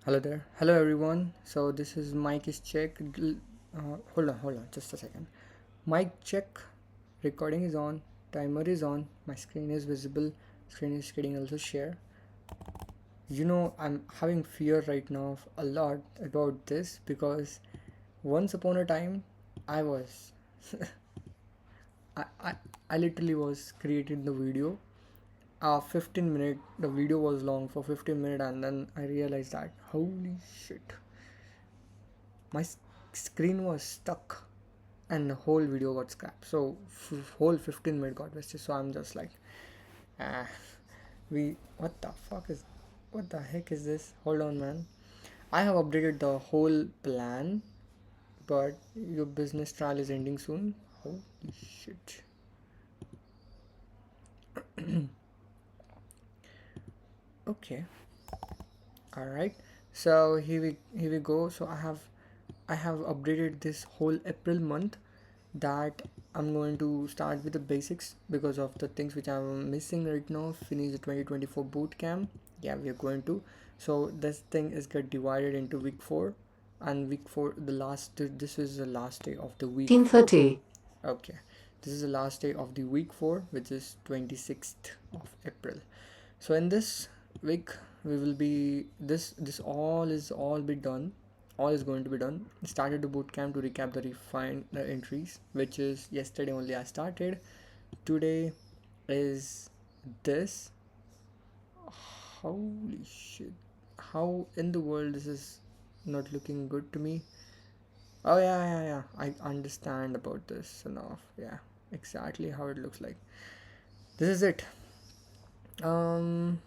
Hello there. Hello everyone. So this is mic is check. Hold on, just a second. Mic check. Recording is on. Timer is on. My screen is visible. Screen is getting also share. I'm having fear right now a lot about this because once upon a time, I was, I, I, I literally was creating the video. 15 minute. The video was long for 15 minutes, and then I realized that holy shit, my screen was stuck and the whole video got scrapped, so whole 15 minute got wasted. So I'm just like, ah, we what the fuck is what the heck is this? Hold on, man. I have updated the whole plan, but your business trial is ending soon. Holy shit. Okay, all right. So here we go. So I have updated this whole April month, that I'm going to start with the basics because of the things which I'm missing right now. Finish the 2024 boot camp. Yeah, we are going to. So this thing is get divided into week 4, and week 4 the last. This is the last day of the week 4. 1830. Okay, this is the last day of the week 4, which is 26th of April. So in this week we will be this all be done. All is going to be done. Started the boot camp to recap the refined entries, which is yesterday only I started. Today is this. Holy shit! How in the world this is not looking good to me? Oh yeah. I understand about this enough. Yeah, exactly how it looks like. This is it. Um,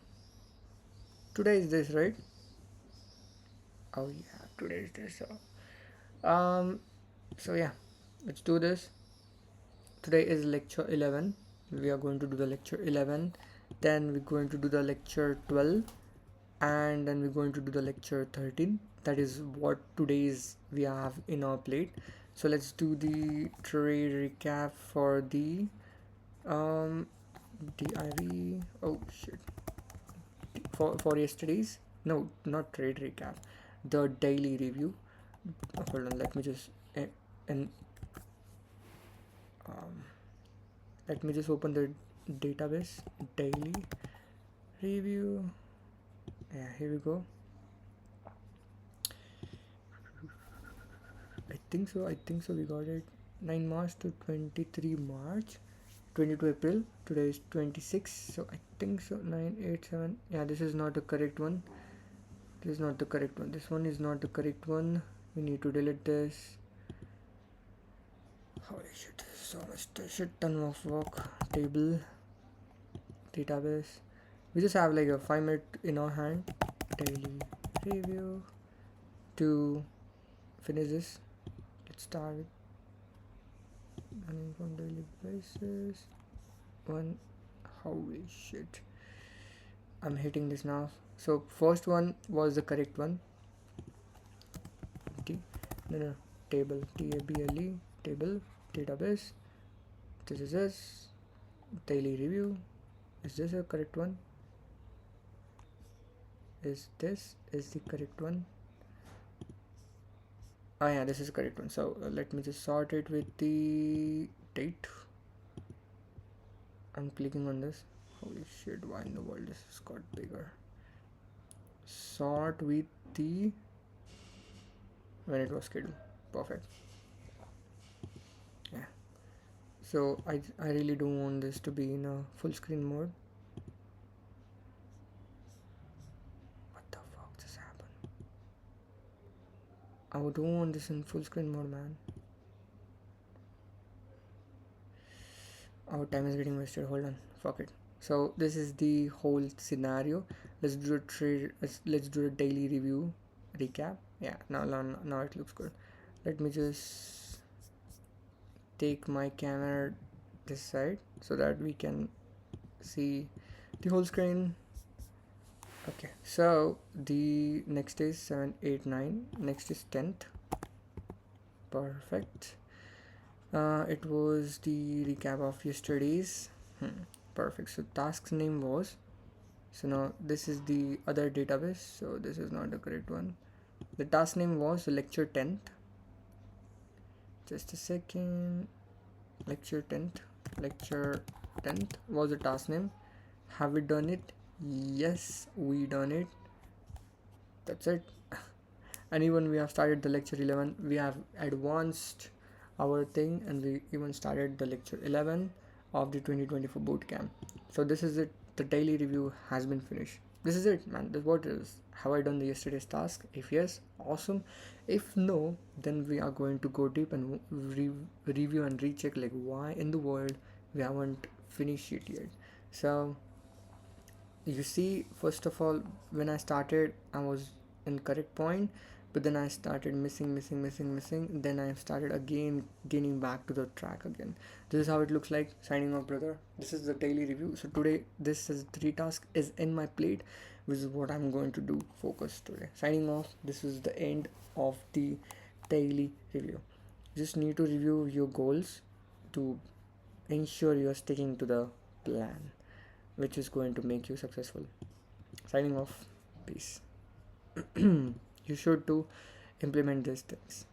Today is this, right? Oh yeah, today is this. So yeah, let's do this. Today is lecture 11. We are going to do the lecture 11. Then we're going to do the lecture 12, and then we're going to do the lecture 13. That is what today's we have in our plate. So let's do the trade recap for the um DIV. Oh shit. For yesterday's, no, not trade recap, the daily review. Hold on, let me just and um, let me just open the database. Daily review. Yeah, here we go. I think so we got it. 9 March to 23 March, 22 April. Today is 26, so I think so. 987. Yeah, this is not the correct one. This is not the correct one. This one is not the correct one. We need to delete this. Holy shit, this is so much shit ton of work. Table, database. We just have like a 5 minute in our hand. Daily review. To finish this, let's start with running from daily basis. One. Holy shit. I'm hitting this now. So first one was the correct one. No. Table. TABLE. Table. Database. This is this. Daily review. Is this a correct one? Is this is the correct one? Oh yeah, this is the correct one. So let me just sort it with the date. I'm clicking on this. Holy shit, why in the world this has got bigger? Sort with the when it was scheduled. Perfect. Yeah. So I really don't want this to be in a full screen mode. What the fuck just happened? I don't want this in full screen mode, man. Our time is getting wasted. Hold on. Fuck it. So this is the whole scenario. Let's do a trade. Let's do a daily review recap. Yeah. Now it looks good. Let me just take my camera this side so that we can see the whole screen. Okay. So the next is 7, 8, 9. Next is 10th. Perfect. It was the recap of yesterday's. Perfect. So task's name was So now this is the other database, so this is not the correct one. The task name was lecture 10th. Just a second. Lecture 10th was the task name. Have we done it? Yes, we done it. That's it. And even we have started the lecture 11, we have advanced our thing, and we even started the lecture 11 of the 2024 bootcamp. So this is it. The daily review has been finished. This is it, man. This is what it is. Have I done the yesterday's task? If yes, awesome. If no, then we are going to go deep and review and recheck like why in the world we haven't finished it yet. So you see, first of all, when I started, I was in correct point, but then I started missing. Then I started again gaining back to the track again. This is how it looks like. Signing off, brother. This is the daily review. So today, this is 3 tasks is in my plate, which is what I'm going to do. Focus today. Signing off. This is the end of the daily review. Just need to review your goals to ensure you're sticking to the plan, which is going to make you successful. Signing off. Peace. You should to implement these things.